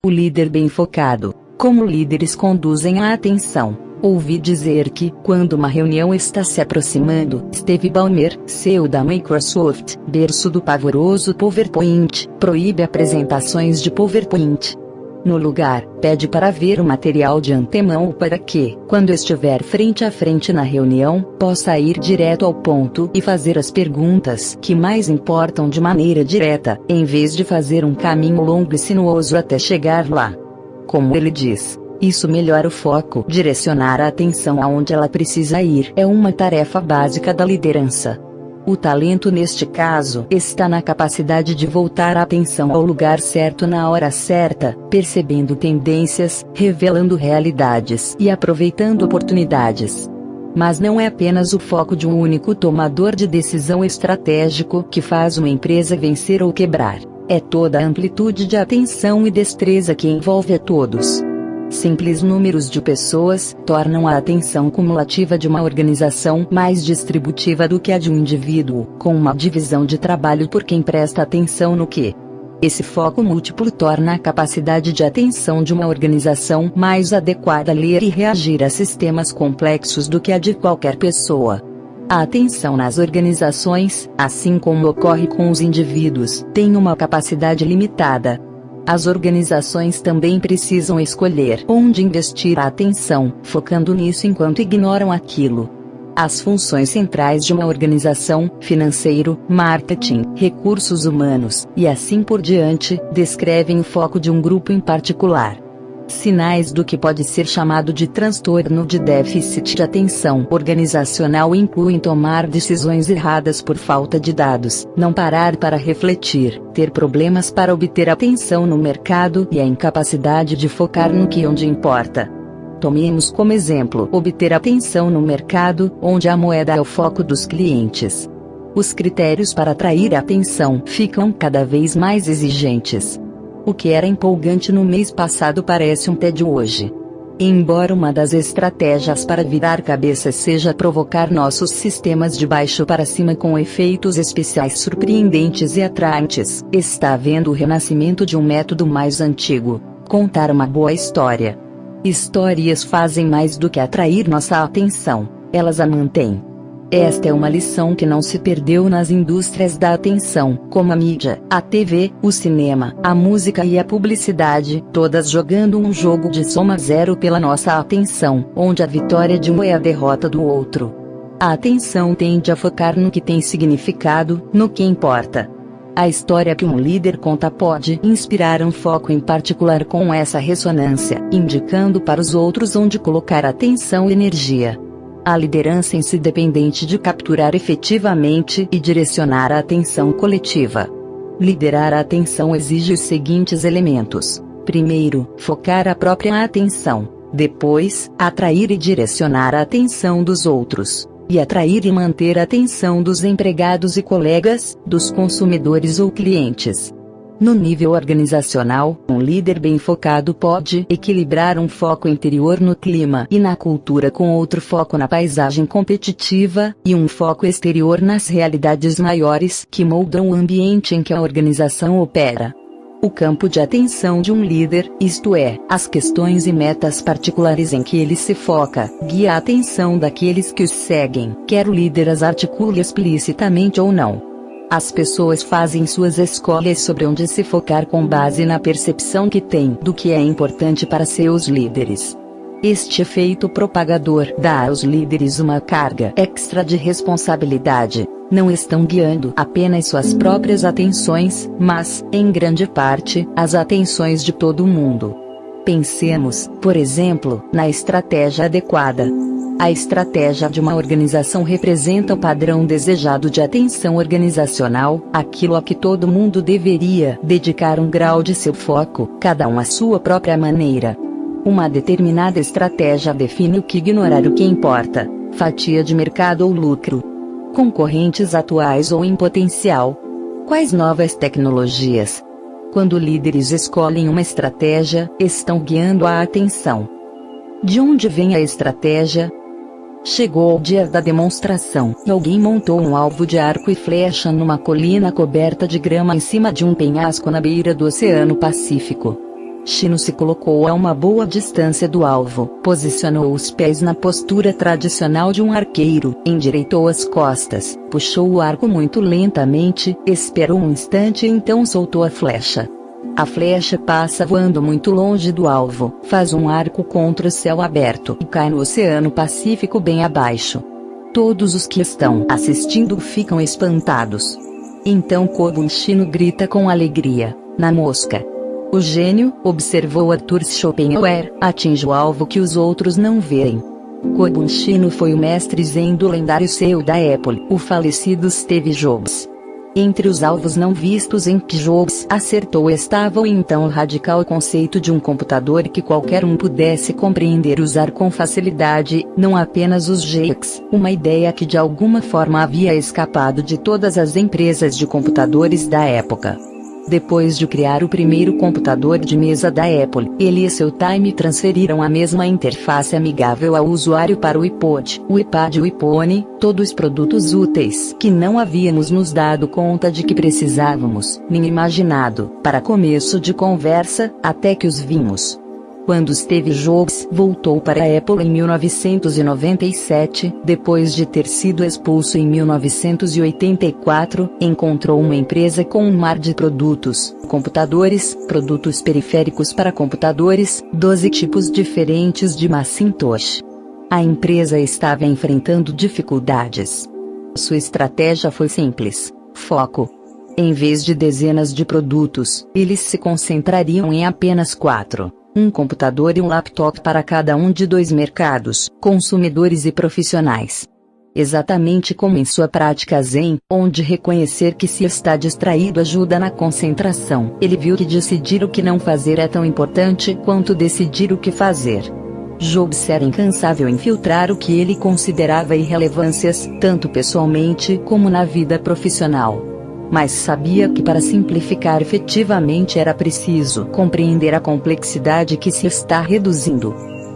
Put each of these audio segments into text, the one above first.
O líder bem focado. Como líderes conduzem a atenção. Ouvi dizer que, quando uma reunião está se aproximando, Steve Ballmer, CEO da Microsoft, berço do pavoroso PowerPoint, proíbe apresentações de PowerPoint. No lugar, pede para ver o material de antemão para que, quando estiver frente a frente na reunião, possa ir direto ao ponto e fazer as perguntas que mais importam de maneira direta, em vez de fazer um caminho longo e sinuoso até chegar lá. Como ele diz, isso melhora o foco. Direcionar a atenção aonde ela precisa ir é uma tarefa básica da liderança. O talento neste caso está na capacidade de voltar a atenção ao lugar certo na hora certa, percebendo tendências, revelando realidades e aproveitando oportunidades. Mas não é apenas o foco de um único tomador de decisão estratégico que faz uma empresa vencer ou quebrar. É toda a amplitude de atenção e destreza que envolve a todos. Simples números de pessoas tornam a atenção cumulativa de uma organização mais distributiva do que a de um indivíduo, com uma divisão de trabalho por quem presta atenção no que. Esse foco múltiplo torna a capacidade de atenção de uma organização mais adequada a ler e reagir a sistemas complexos do que a de qualquer pessoa. A atenção nas organizações, assim como ocorre com os indivíduos, tem uma capacidade limitada. As organizações também precisam escolher onde investir a atenção, focando nisso enquanto ignoram aquilo. As funções centrais de uma organização, financeiro, marketing, recursos humanos, e assim por diante, descrevem o foco de um grupo em particular. Sinais do que pode ser chamado de transtorno de déficit de atenção organizacional incluem tomar decisões erradas por falta de dados, não parar para refletir, ter problemas para obter atenção no mercado e a incapacidade de focar no que onde importa. Tomemos como exemplo obter atenção no mercado, onde a moeda é o foco dos clientes. Os critérios para atrair a atenção ficam cada vez mais exigentes. O que era empolgante no mês passado parece um tédio hoje. Embora uma das estratégias para virar cabeças seja provocar nossos sistemas de baixo para cima com efeitos especiais surpreendentes e atraentes, está havendo o renascimento de um método mais antigo: contar uma boa história. Histórias fazem mais do que atrair nossa atenção, elas a mantêm. Esta é uma lição que não se perdeu nas indústrias da atenção, como a mídia, a TV, o cinema, a música e a publicidade, todas jogando um jogo de soma zero pela nossa atenção, onde a vitória de um é a derrota do outro. A atenção tende a focar no que tem significado, no que importa. A história que um líder conta pode inspirar um foco em particular com essa ressonância, indicando para os outros onde colocar atenção e energia. A liderança em si dependente de capturar efetivamente e direcionar a atenção coletiva. Liderar a atenção exige os seguintes elementos: primeiro, focar a própria atenção; depois, atrair e direcionar a atenção dos outros, e atrair e manter a atenção dos empregados e colegas, dos consumidores ou clientes. No nível organizacional, um líder bem focado pode equilibrar um foco interior no clima e na cultura com outro foco na paisagem competitiva, e um foco exterior nas realidades maiores que moldam o ambiente em que a organização opera. O campo de atenção de um líder, isto é, as questões e metas particulares em que ele se foca, guia a atenção daqueles que os seguem, quer o líder as articule explicitamente ou não. As pessoas fazem suas escolhas sobre onde se focar com base na percepção que têm do que é importante para seus líderes. Este efeito propagador dá aos líderes uma carga extra de responsabilidade. Não estão guiando apenas suas próprias atenções, mas, em grande parte, as atenções de todo mundo. Pensemos, por exemplo, na estratégia adequada. A estratégia de uma organização representa o padrão desejado de atenção organizacional, aquilo a que todo mundo deveria dedicar um grau de seu foco, cada um à sua própria maneira. Uma determinada estratégia define o que ignorar o que importa, fatia de mercado ou lucro, concorrentes atuais ou em potencial. Quais novas tecnologias? Quando líderes escolhem uma estratégia, estão guiando a atenção. De onde vem a estratégia? Chegou o dia da demonstração, e alguém montou um alvo de arco e flecha numa colina coberta de grama em cima de um penhasco na beira do Oceano Pacífico. Shino se colocou a uma boa distância do alvo, posicionou os pés na postura tradicional de um arqueiro, endireitou as costas, puxou o arco muito lentamente, esperou um instante e então soltou a flecha. A flecha passa voando muito longe do alvo, faz um arco contra o céu aberto e cai no Oceano Pacífico bem abaixo. Todos os que estão assistindo ficam espantados. Então Kobun Shino grita com alegria: na mosca! O gênio, observou Arthur Schopenhauer, atinge o alvo que os outros não veem. Kobun Shino foi o mestre zen do lendário CEO da Apple, o falecido Steve Jobs. Entre os alvos não vistos em que Jobs acertou estava o então radical conceito de um computador que qualquer um pudesse compreender e usar com facilidade, não apenas os geeks, uma ideia que de alguma forma havia escapado de todas as empresas de computadores da época. Depois de criar o primeiro computador de mesa da Apple, ele e seu Time transferiram a mesma interface amigável ao usuário para o iPod, o iPad e o iPhone, todos produtos úteis que não havíamos nos dado conta de que precisávamos, nem imaginado, para começo de conversa, até que os vimos. Quando Steve Jobs voltou para a Apple em 1997, depois de ter sido expulso em 1984, encontrou uma empresa com um mar de produtos, computadores, produtos periféricos para computadores, 12 tipos diferentes de Macintosh. A empresa estava enfrentando dificuldades. Sua estratégia foi simples: foco. Em vez de dezenas de produtos, eles se concentrariam em apenas 4. Um computador e um laptop para cada um de 2 mercados, consumidores e profissionais. Exatamente como em sua prática zen, onde reconhecer que se está distraído ajuda na concentração, ele viu que decidir o que não fazer é tão importante quanto decidir o que fazer. Jobs era incansável em filtrar o que ele considerava irrelevâncias, tanto pessoalmente como na vida profissional. Mas sabia que para simplificar efetivamente era preciso compreender a complexidade que se está reduzindo.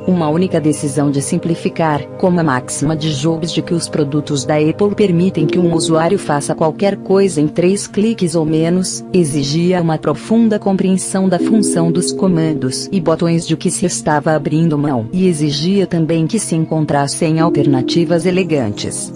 Uma única decisão de simplificar, como a máxima de Jobs de que os produtos da Apple permitem que um usuário faça qualquer coisa em 3 cliques ou menos, exigia uma profunda compreensão da função dos comandos e botões de que se estava abrindo mão, e exigia também que se encontrassem alternativas elegantes.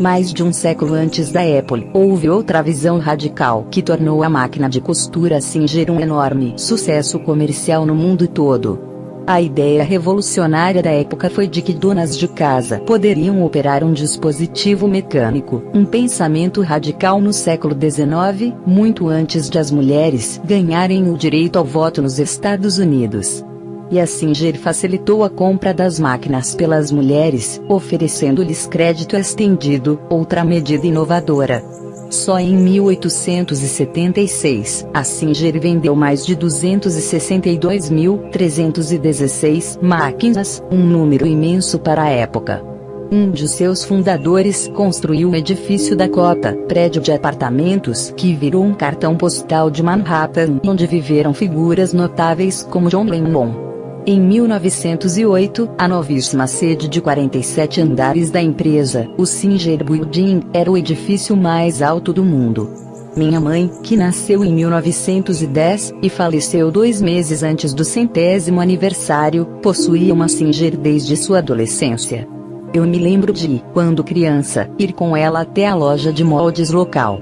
Mais de um século antes da Apple, houve outra visão radical que tornou a máquina de costura Singer um enorme sucesso comercial no mundo todo. A ideia revolucionária da época foi de que donas de casa poderiam operar um dispositivo mecânico, um pensamento radical no século XIX, muito antes de as mulheres ganharem o direito ao voto nos Estados Unidos. E a Singer facilitou a compra das máquinas pelas mulheres, oferecendo-lhes crédito estendido, outra medida inovadora. Só em 1876, a Singer vendeu mais de 262.316 máquinas, um número imenso para a época. Um de seus fundadores construiu o edifício Dakota, prédio de apartamentos que virou um cartão postal de Manhattan, onde viveram figuras notáveis como John Lennon. Em 1908, a novíssima sede de 47 andares da empresa, o Singer Building, era o edifício mais alto do mundo. Minha mãe, que nasceu em 1910, e faleceu 2 meses antes do 100º aniversário, possuía uma Singer desde sua adolescência. Eu me lembro de, quando criança, ir com ela até a loja de moldes local.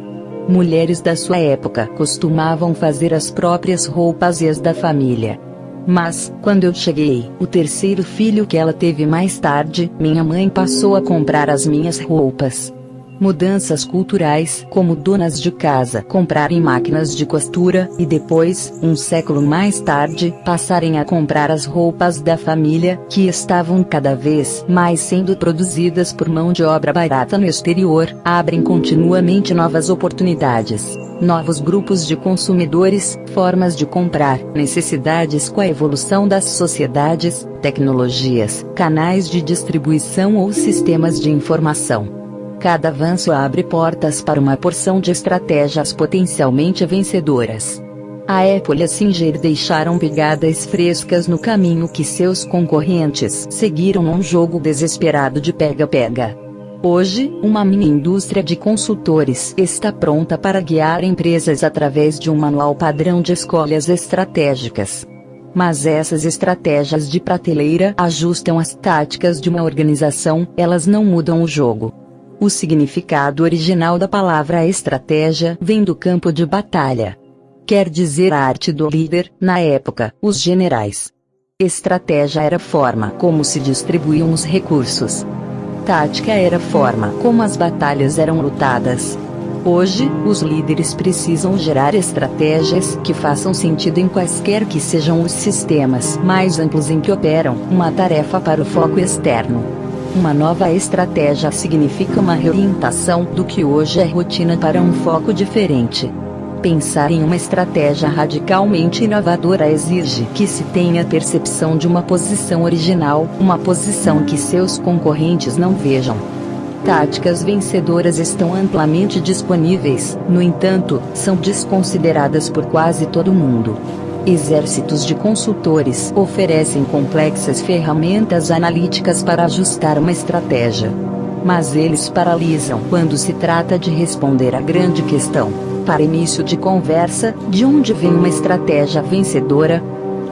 Mulheres da sua época costumavam fazer as próprias roupas e as da família. Mas, quando eu cheguei, o 3º filho que ela teve mais tarde, minha mãe passou a comprar as minhas roupas. Mudanças culturais, como donas de casa comprarem máquinas de costura, e depois, um século mais tarde, passarem a comprar as roupas da família, que estavam cada vez mais sendo produzidas por mão de obra barata no exterior, abrem continuamente novas oportunidades. Novos grupos de consumidores, formas de comprar, necessidades com a evolução das sociedades, tecnologias, canais de distribuição ou sistemas de informação. Cada avanço abre portas para uma porção de estratégias potencialmente vencedoras. A Apple e a Singer deixaram pegadas frescas no caminho que seus concorrentes seguiram num jogo desesperado de pega-pega. Hoje, uma mini-indústria de consultores está pronta para guiar empresas através de um manual padrão de escolhas estratégicas. Mas essas estratégias de prateleira ajustam as táticas de uma organização, elas não mudam o jogo. O significado original da palavra estratégia vem do campo de batalha. Quer dizer a arte do líder, na época, os generais. Estratégia era a forma como se distribuíam os recursos. Tática era a forma como as batalhas eram lutadas. Hoje, os líderes precisam gerar estratégias que façam sentido em quaisquer que sejam os sistemas mais amplos em que operam, uma tarefa para o foco externo. Uma nova estratégia significa uma reorientação do que hoje é rotina para um foco diferente. Pensar em uma estratégia radicalmente inovadora exige que se tenha percepção de uma posição original, uma posição que seus concorrentes não vejam. Táticas vencedoras estão amplamente disponíveis, no entanto, são desconsideradas por quase todo mundo. Exércitos de consultores oferecem complexas ferramentas analíticas para ajustar uma estratégia. Mas eles paralisam quando se trata de responder à grande questão. Para início de conversa, de onde vem uma estratégia vencedora?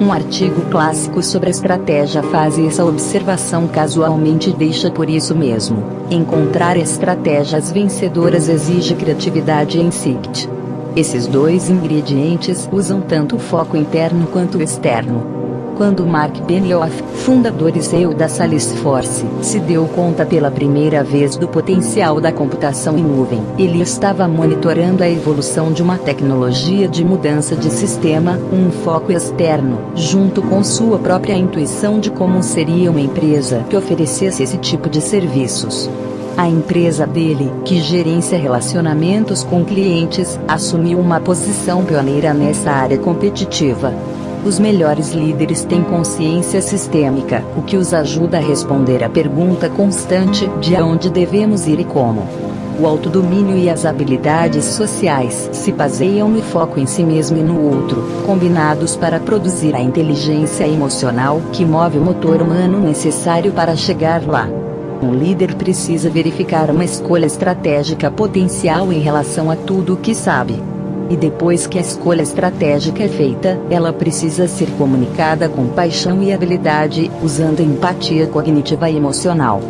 Um artigo clássico sobre a estratégia faz essa observação casualmente e deixa por isso mesmo. Encontrar estratégias vencedoras exige criatividade e insight. Esses dois ingredientes usam tanto o foco interno quanto o externo. Quando Mark Benioff, fundador e CEO da Salesforce, se deu conta pela primeira vez do potencial da computação em nuvem, ele estava monitorando a evolução de uma tecnologia de mudança de sistema, um foco externo, junto com sua própria intuição de como seria uma empresa que oferecesse esse tipo de serviços. A empresa dele, que gerencia relacionamentos com clientes, assumiu uma posição pioneira nessa área competitiva. Os melhores líderes têm consciência sistêmica, o que os ajuda a responder à pergunta constante de aonde devemos ir e como. O autodomínio e as habilidades sociais se baseiam no foco em si mesmo e no outro, combinados para produzir a inteligência emocional que move o motor humano necessário para chegar lá. Um líder precisa verificar uma escolha estratégica potencial em relação a tudo o que sabe. E depois que a escolha estratégica é feita, ela precisa ser comunicada com paixão e habilidade, usando empatia cognitiva e emocional.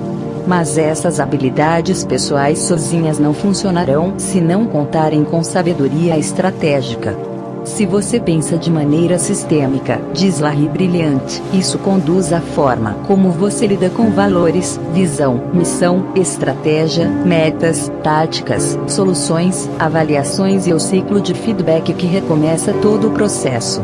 Mas essas habilidades pessoais sozinhas não funcionarão se não contarem com sabedoria estratégica. Se você pensa de maneira sistêmica, diz Larry Brilliant, isso conduz à forma como você lida com valores, visão, missão, estratégia, metas, táticas, soluções, avaliações e o ciclo de feedback que recomeça todo o processo.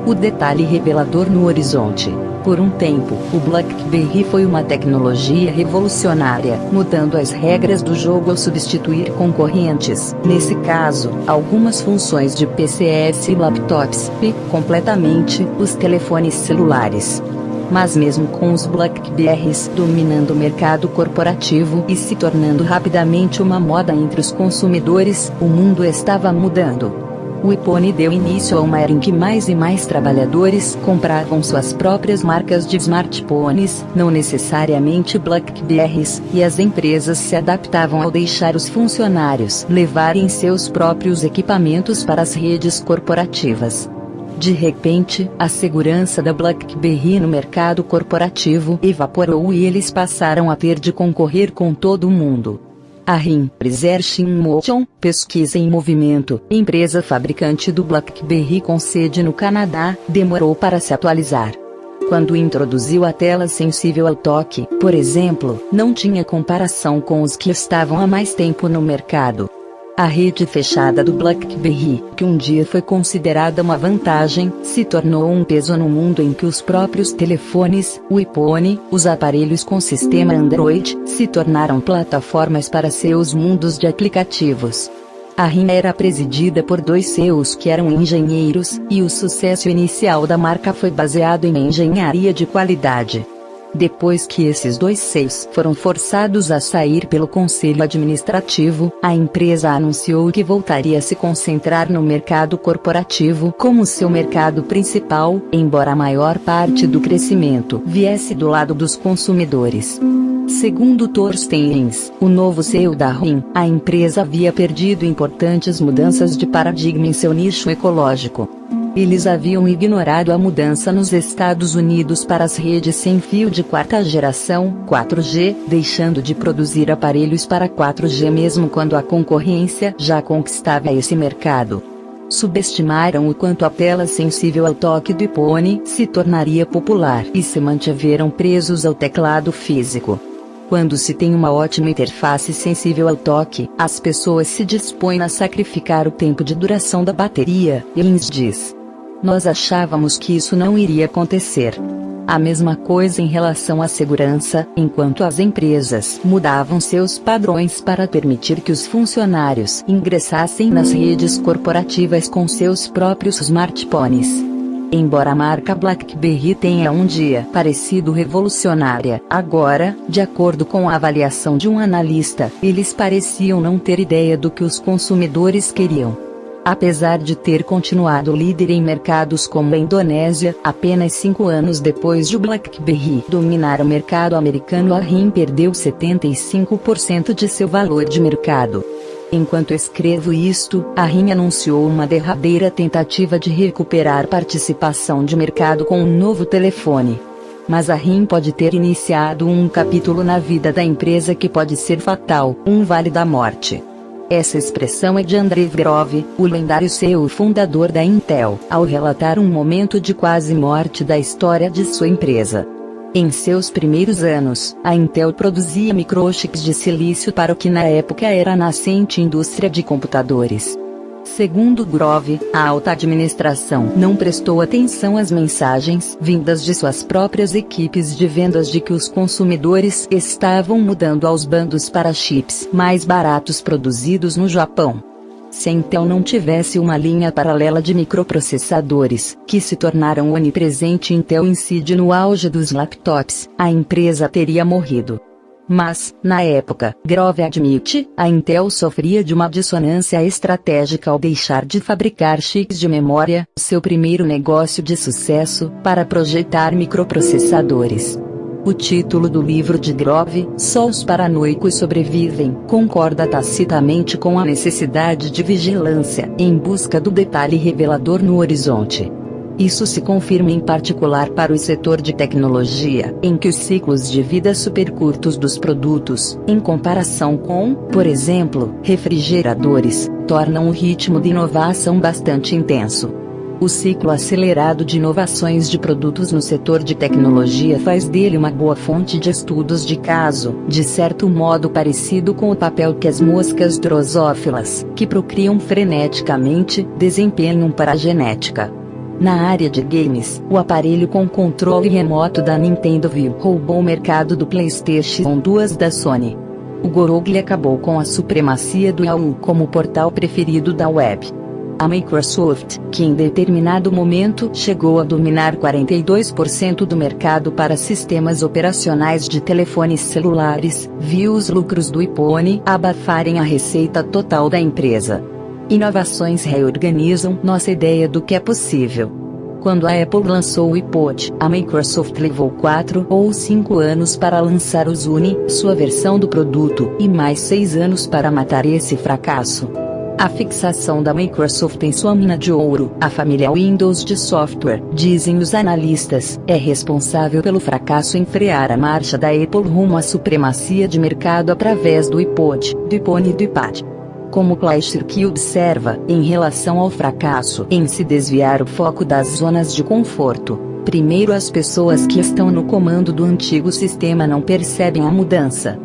O detalhe revelador no horizonte. Por um tempo, o BlackBerry foi uma tecnologia revolucionária, mudando as regras do jogo ao substituir concorrentes, nesse caso, algumas funções de PCs e laptops, e, completamente, os telefones celulares. Mas mesmo com os BlackBerrys dominando o mercado corporativo e se tornando rapidamente uma moda entre os consumidores, o mundo estava mudando. O iPhone deu início a uma era em que mais e mais trabalhadores compravam suas próprias marcas de smartphones, não necessariamente BlackBerrys, e as empresas se adaptavam ao deixar os funcionários levarem seus próprios equipamentos para as redes corporativas. De repente, a segurança da BlackBerry no mercado corporativo evaporou e eles passaram a ter de concorrer com todo mundo. A RIM Research in Motion, pesquisa em movimento, empresa fabricante do BlackBerry com sede no Canadá, demorou para se atualizar. Quando introduziu a tela sensível ao toque, por exemplo, não tinha comparação com os que estavam há mais tempo no mercado. A rede fechada do BlackBerry, que um dia foi considerada uma vantagem, se tornou um peso no mundo em que os próprios telefones, o iPhone, os aparelhos com sistema Android, se tornaram plataformas para seus mundos de aplicativos. A RIM era presidida por dois CEOs que eram engenheiros, e o sucesso inicial da marca foi baseado em engenharia de qualidade. Depois que esses dois CEOs foram forçados a sair pelo conselho administrativo, a empresa anunciou que voltaria a se concentrar no mercado corporativo como seu mercado principal, embora a maior parte do crescimento viesse do lado dos consumidores. Segundo Thorsten Hens, o novo CEO da RIM, a empresa havia perdido importantes mudanças de paradigma em seu nicho ecológico. Eles haviam ignorado a mudança nos Estados Unidos para as redes sem fio de quarta geração, 4G, deixando de produzir aparelhos para 4G mesmo quando a concorrência já conquistava esse mercado. Subestimaram o quanto a tela sensível ao toque do iPhone se tornaria popular e se mantiveram presos ao teclado físico. Quando se tem uma ótima interface sensível ao toque, as pessoas se dispõem a sacrificar o tempo de duração da bateria, Lins diz. Nós achávamos que isso não iria acontecer. A mesma coisa em relação à segurança, enquanto as empresas mudavam seus padrões para permitir que os funcionários ingressassem nas redes corporativas com seus próprios smartphones. Embora a marca BlackBerry tenha um dia parecido revolucionária, agora, de acordo com a avaliação de um analista, eles pareciam não ter ideia do que os consumidores queriam. Apesar de ter continuado líder em mercados como a Indonésia, apenas 5 anos depois de o BlackBerry dominar o mercado americano, a RIM perdeu 75% de seu valor de mercado. Enquanto escrevo isto, a RIM anunciou uma derradeira tentativa de recuperar participação de mercado com um novo telefone. Mas a RIM pode ter iniciado um capítulo na vida da empresa que pode ser fatal, um vale da morte. Essa expressão é de Andrew Grove, o lendário CEO fundador da Intel, ao relatar um momento de quase morte da história de sua empresa. Em seus primeiros anos, a Intel produzia microchips de silício para o que na época era a nascente indústria de computadores. Segundo Grove, a alta administração não prestou atenção às mensagens vindas de suas próprias equipes de vendas de que os consumidores estavam mudando aos bandos para chips mais baratos produzidos no Japão. Se a Intel não tivesse uma linha paralela de microprocessadores, que se tornaram onipresente Intel Inside no auge dos laptops, a empresa teria morrido. Mas, na época, Grove admite, a Intel sofria de uma dissonância estratégica ao deixar de fabricar chips de memória, seu primeiro negócio de sucesso, para projetar microprocessadores. O título do livro de Grove, Só os paranoicos sobrevivem, concorda tacitamente com a necessidade de vigilância, em busca do detalhe revelador no horizonte. Isso se confirma em particular para o setor de tecnologia, em que os ciclos de vida supercurtos dos produtos, em comparação com, por exemplo, refrigeradores, tornam o ritmo de inovação bastante intenso. O ciclo acelerado de inovações de produtos no setor de tecnologia faz dele uma boa fonte de estudos de caso, de certo modo parecido com o papel que as moscas drosófilas, que procriam freneticamente, desempenham para a genética. Na área de games, o aparelho com controle remoto da Nintendo Wii roubou o mercado do PlayStation 2 da Sony. O Gorogli acabou com a supremacia do Yahoo como portal preferido da web. A Microsoft, que em determinado momento chegou a dominar 42% do mercado para sistemas operacionais de telefones celulares, viu os lucros do iPhone abafarem a receita total da empresa. Inovações reorganizam nossa ideia do que é possível. Quando a Apple lançou o iPod, a Microsoft levou 4 ou 5 anos para lançar o Zune, sua versão do produto, e mais 6 anos para matar esse fracasso. A fixação da Microsoft em sua mina de ouro, a família Windows de software, dizem os analistas, é responsável pelo fracasso em frear a marcha da Apple rumo à supremacia de mercado através do iPod, do iPhone e do iPad. Como Clayshirky observa, em relação ao fracasso em se desviar o foco das zonas de conforto, primeiro as pessoas que estão no comando do antigo sistema não percebem a mudança.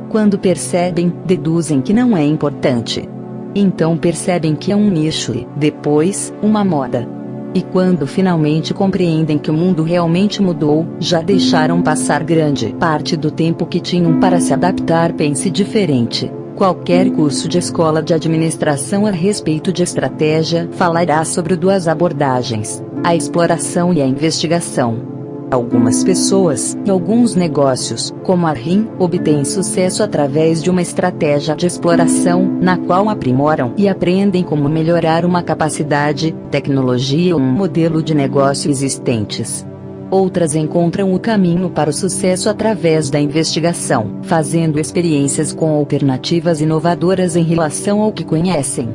Quando percebem, deduzem que não é importante. Então percebem que é um nicho e, depois, uma moda. E quando finalmente compreendem que o mundo realmente mudou, já deixaram passar grande parte do tempo que tinham para se adaptar. Pense diferente. Qualquer curso de escola de administração a respeito de estratégia falará sobre duas abordagens: a exploração e a investigação. Algumas pessoas e alguns negócios, como a RIM, obtêm sucesso através de uma estratégia de exploração, na qual aprimoram e aprendem como melhorar uma capacidade, tecnologia ou um modelo de negócio existentes. Outras encontram o caminho para o sucesso através da investigação, fazendo experiências com alternativas inovadoras em relação ao que conhecem.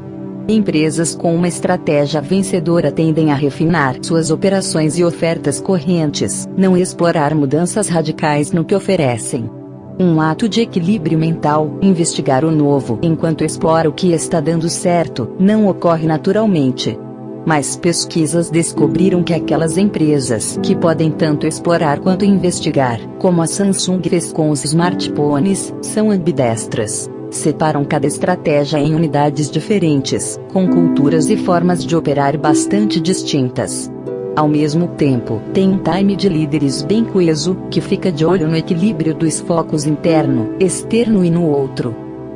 Empresas com uma estratégia vencedora tendem a refinar suas operações e ofertas correntes, não explorar mudanças radicais no que oferecem. Um ato de equilíbrio mental, investigar o novo enquanto explora o que está dando certo, não ocorre naturalmente. Mas pesquisas descobriram que aquelas empresas que podem tanto explorar quanto investigar, como a Samsung fez com os smartphones, são ambidestras. Separam cada estratégia em unidades diferentes, com culturas e formas de operar bastante distintas. Ao mesmo tempo, tem um time de líderes bem coeso, que fica de olho no equilíbrio dos focos interno, externo e no outro.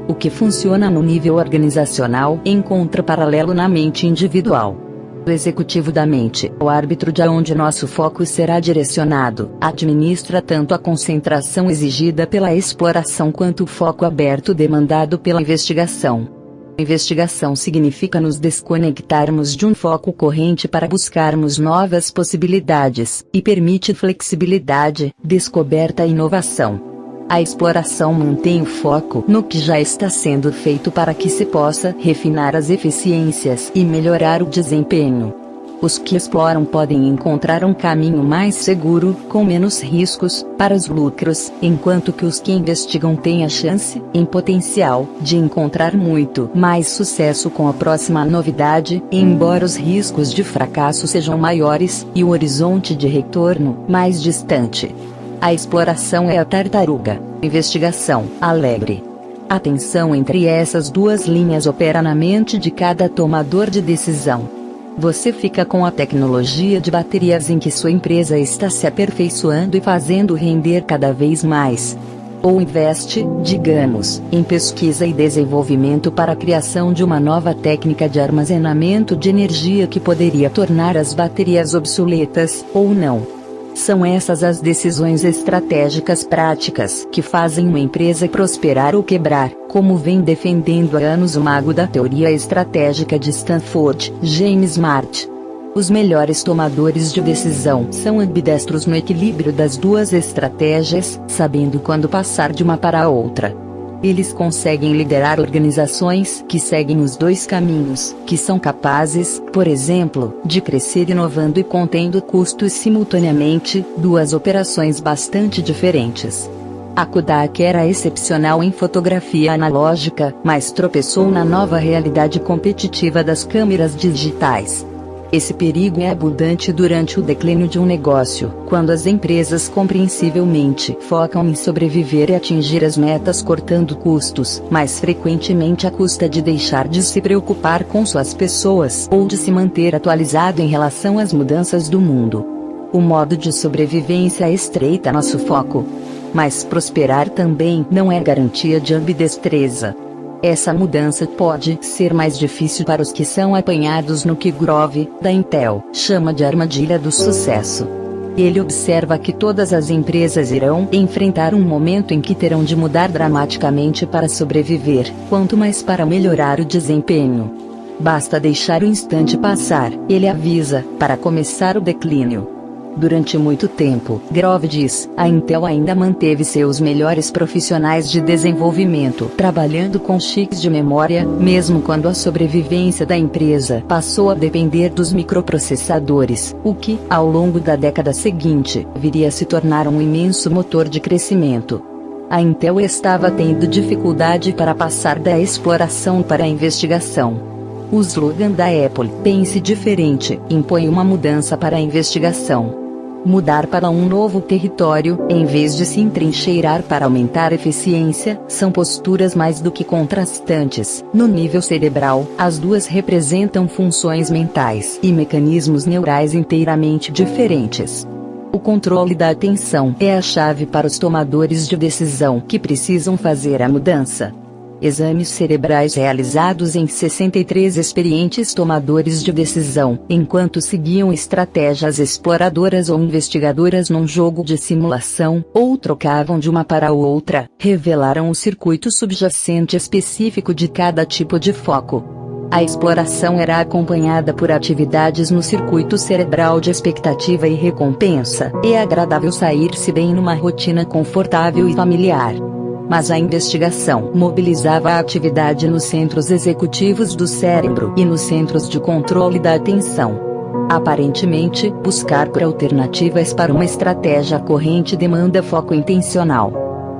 O que funciona no nível organizacional encontra paralelo na mente individual. O executivo da mente, o árbitro de onde nosso foco será direcionado, administra tanto a concentração exigida pela exploração quanto o foco aberto demandado pela investigação. Investigação significa nos desconectarmos de um foco corrente para buscarmos novas possibilidades, e permite flexibilidade, descoberta e inovação. A exploração mantém o foco no que já está sendo feito para que se possa refinar as eficiências e melhorar o desempenho. Os que exploram podem encontrar um caminho mais seguro, com menos riscos, para os lucros, enquanto que os que investigam têm a chance, em potencial, de encontrar muito mais sucesso com a próxima novidade, embora os riscos de fracasso sejam maiores, e o horizonte de retorno, mais distante. A exploração é a tartaruga, investigação, alegre. A tensão entre essas duas linhas opera na mente de cada tomador de decisão. Você fica com a tecnologia de baterias em que sua empresa está se aperfeiçoando e fazendo render cada vez mais. Ou investe, digamos, em pesquisa e desenvolvimento para a criação de uma nova técnica de armazenamento de energia que poderia tornar as baterias obsoletas, ou não. São essas as decisões estratégicas práticas que fazem uma empresa prosperar ou quebrar, como vem defendendo há anos o mago da teoria estratégica de Stanford, James Smart. Os melhores tomadores de decisão são ambidestros no equilíbrio das duas estratégias, sabendo quando passar de uma para a outra. Eles conseguem liderar organizações que seguem os dois caminhos, que são capazes, por exemplo, de crescer inovando e contendo custos simultaneamente, duas operações bastante diferentes. A Kodak era excepcional em fotografia analógica, mas tropeçou na nova realidade competitiva das câmeras digitais. Esse perigo é abundante durante o declínio de um negócio, quando as empresas compreensivelmente focam em sobreviver e atingir as metas cortando custos, mais frequentemente à custa de deixar de se preocupar com suas pessoas ou de se manter atualizado em relação às mudanças do mundo. O modo de sobrevivência estreita nosso foco. Mas prosperar também não é garantia de ambidestreza. Essa mudança pode ser mais difícil para os que são apanhados no que Grove, da Intel, chama de armadilha do sucesso. Ele observa que todas as empresas irão enfrentar um momento em que terão de mudar dramaticamente para sobreviver, quanto mais para melhorar o desempenho. Basta deixar o instante passar, ele avisa, para começar o declínio. Durante muito tempo, Grove diz, a Intel ainda manteve seus melhores profissionais de desenvolvimento trabalhando com chips de memória, mesmo quando a sobrevivência da empresa passou a depender dos microprocessadores, o que, ao longo da década seguinte, viria a se tornar um imenso motor de crescimento. A Intel estava tendo dificuldade para passar da exploração para a investigação. O slogan da Apple, pense diferente, impõe uma mudança para a investigação. Mudar para um novo território, em vez de se entrincheirar para aumentar a eficiência, são posturas mais do que contrastantes. No nível cerebral, as duas representam funções mentais e mecanismos neurais inteiramente diferentes. O controle da atenção é a chave para os tomadores de decisão que precisam fazer a mudança. Exames cerebrais realizados em 63 experientes tomadores de decisão, enquanto seguiam estratégias exploradoras ou investigadoras num jogo de simulação, ou trocavam de uma para a outra, revelaram o circuito subjacente específico de cada tipo de foco. A exploração era acompanhada por atividades no circuito cerebral de expectativa e recompensa. É agradável sair-se bem numa rotina confortável e familiar. Mas a investigação mobilizava a atividade nos centros executivos do cérebro e nos centros de controle da atenção. Aparentemente, buscar por alternativas para uma estratégia corrente demanda foco intencional.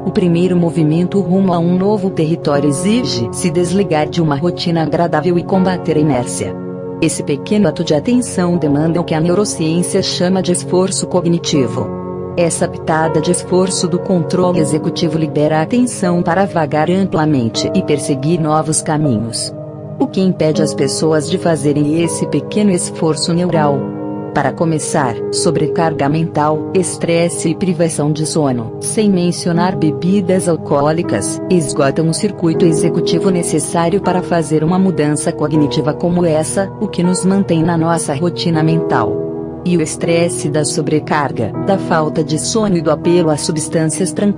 O primeiro movimento rumo a um novo território exige se desligar de uma rotina agradável e combater a inércia. Esse pequeno ato de atenção demanda o que a neurociência chama de esforço cognitivo. Essa pitada de esforço do controle executivo libera a atenção para vagar amplamente e perseguir novos caminhos. O que impede as pessoas de fazerem esse pequeno esforço neural? Para começar, sobrecarga mental, estresse e privação de sono, sem mencionar bebidas alcoólicas, esgotam o circuito executivo necessário para fazer uma mudança cognitiva como essa, o que nos mantém na nossa rotina mental. E o estresse da sobrecarga, da falta de sono e do apelo a substâncias tranquilizantes